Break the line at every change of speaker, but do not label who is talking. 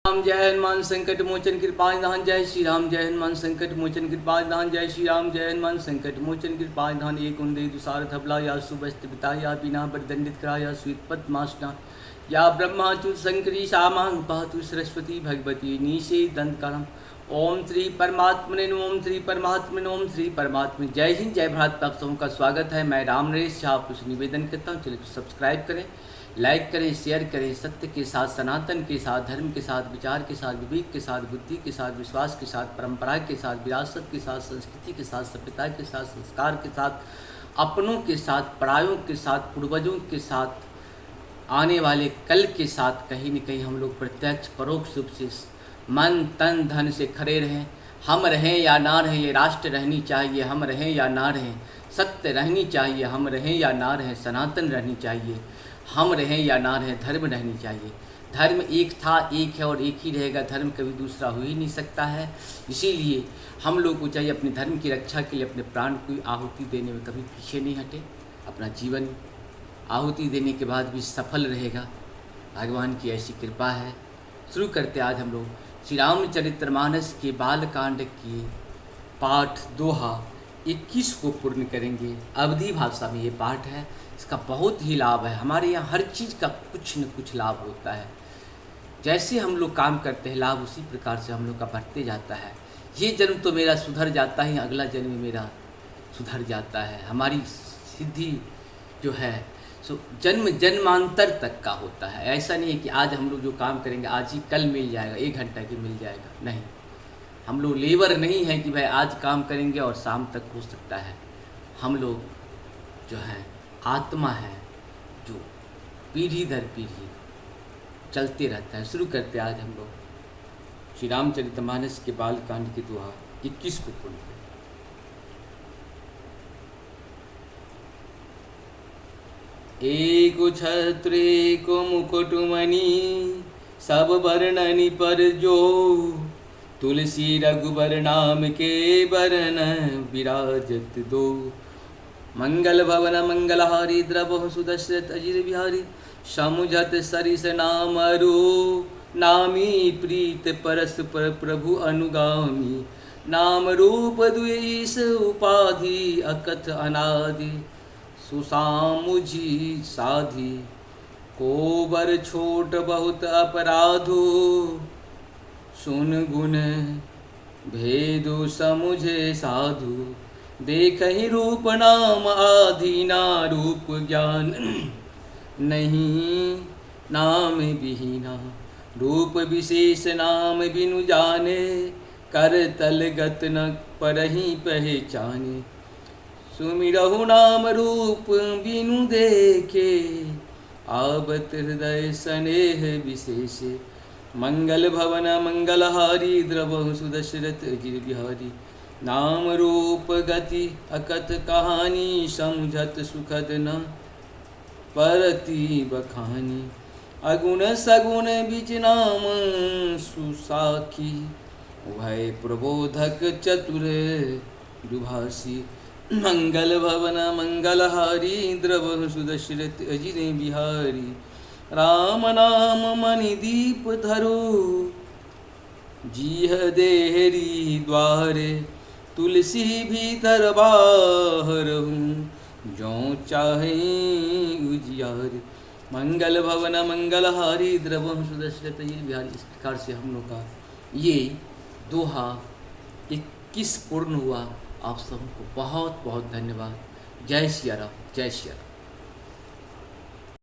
राम जय हनुमान संकट मोचन कृपा निधान। जय श्री राम जय हनुमान संकट मोचन कृपा निधान। जय श्री राम जय हनुमान संकट मोचन कृपा निधान। एक उन्दे दुसार धबला या सुबस्त पिता या बिना बरदंडित करा या स्वीत पद्मासना या ब्रह्माच्युत शंकरी सामां पातु सरस्वती भगवती नीशे दंतकरम। ओम श्री परमात्मने नमः। ओम श्री परमात्मने नमः। ओम श्री परमात्मने। जय हिंद जय भारत। आप सबों का स्वागत है। मैं राम नरेश झा आपको निवेदन करता हूँ, चलिए सब्सक्राइब करें, लाइक करें, शेयर करें। सत्य के साथ, सनातन के साथ, धर्म के साथ, विचार के साथ, विवेक के साथ, बुद्धि के साथ, विश्वास के साथ, परंपरा के साथ, विरासत के साथ, संस्कृति के साथ, सभ्यता के साथ, संस्कार के साथ, अपनों के साथ, परायों के साथ, पूर्वजों के साथ, आने वाले कल के साथ कहीं न कहीं हम लोग प्रत्यक्ष परोक्ष रूप से मन तन धन से खड़े रहें। हम रहें या ना रहें, ये राष्ट्र रहनी चाहिए। हम रहें या ना रहें, सत्य रहनी चाहिए। हम रहें या ना रहें, सनातन रहनी चाहिए। हम रहें या ना रहें, धर्म रहनी चाहिए। धर्म एक था, एक है और एक ही रहेगा। धर्म कभी दूसरा हो ही नहीं सकता है। इसीलिए हम लोग को चाहिए अपने धर्म की रक्षा के लिए अपने प्राण को आहुति देने में कभी पीछे नहीं हटे। अपना जीवन आहुति देने के बाद भी सफल रहेगा, भगवान की ऐसी कृपा है। शुरू करते आज हम लोग श्री रामचरितमानस के बालकांड के पाठ दोहा 21 को पूर्ण करेंगे। अवधी भाषा में ये पाठ है। इसका बहुत ही लाभ है। हमारे यहाँ हर चीज़ का कुछ न कुछ लाभ होता है। जैसे हम लोग काम करते हैं, लाभ उसी प्रकार से हम लोग का बढ़ते जाता है। ये जन्म तो मेरा सुधर जाता है, अगला जन्म मेरा सुधर जाता है। हमारी सिद्धि जो है सो जन्म जन्मांतर तक का होता है। ऐसा नहीं है कि आज हम लोग जो काम करेंगे आज ही कल मिल जाएगा, 1 घंटा की मिल जाएगा। नहीं, हम लोग लेबर नहीं हैं कि भाई आज काम करेंगे और शाम तक हो सकता है। हम लोग जो है आत्मा है, जो पीढ़ी दर पीढ़ी चलते रहता है। शुरू करते आज हम लोग श्री रामचरितमानस के बालकांड के दोहा 21 को पूर्ण। एको छत्र एको मुकुटमणि सब वर्णनि पर जो, तुलसी रघुबर नाम के बरन विराजत दो। मंगल भवन मंगलहारी द्रवहु सुदशरथ अजिर बिहारी, समुझत सरिस नामरु नामी प्रीत परस पर प्रभु अनुगामी। नाम रूप द्वेष उपाधि अकथ अनादि, सुसामुझी साधी कोबर छोट बहुत अपराधो। सुन गुण भेदु समुझे साधु, देख ही रूप नाम आधीना। रूप ज्ञान नहीं नाम विहीना, रूप विशेष नाम बिनु जाने। कर तल गत न परहि पहचाने, सुमिरहु नाम रूप बिनु देखे। आवत हृदय स्नेह विशेष, मंगल भवन मंगलहारी द्रवहु सुदशरथ अजिर बिहारी। नाम रूप गति अकथ कहानी, समझत सुखद न परति बखानी। अगुण सगुण बिच नाम सुसाखी, भय प्रबोधक चतुर दुभाषी। मंगल भवन मंगलहारी द्रवहु सुदशरथ अजिर बिहारी। राम नाम मणि दीप धरो, जीह देहरी द्वारे। तुलसी भीतर बाहरहूँ, जो चाहे उजियारे। मंगल भवन मंगलहारी द्रवहु सुदशरथ अजिर बिहारी। इस प्रकार से हम लोग का ये दोहा 21 पूर्ण हुआ। आप सबको बहुत बहुत धन्यवाद। जय श्री राम, जय श्री राम।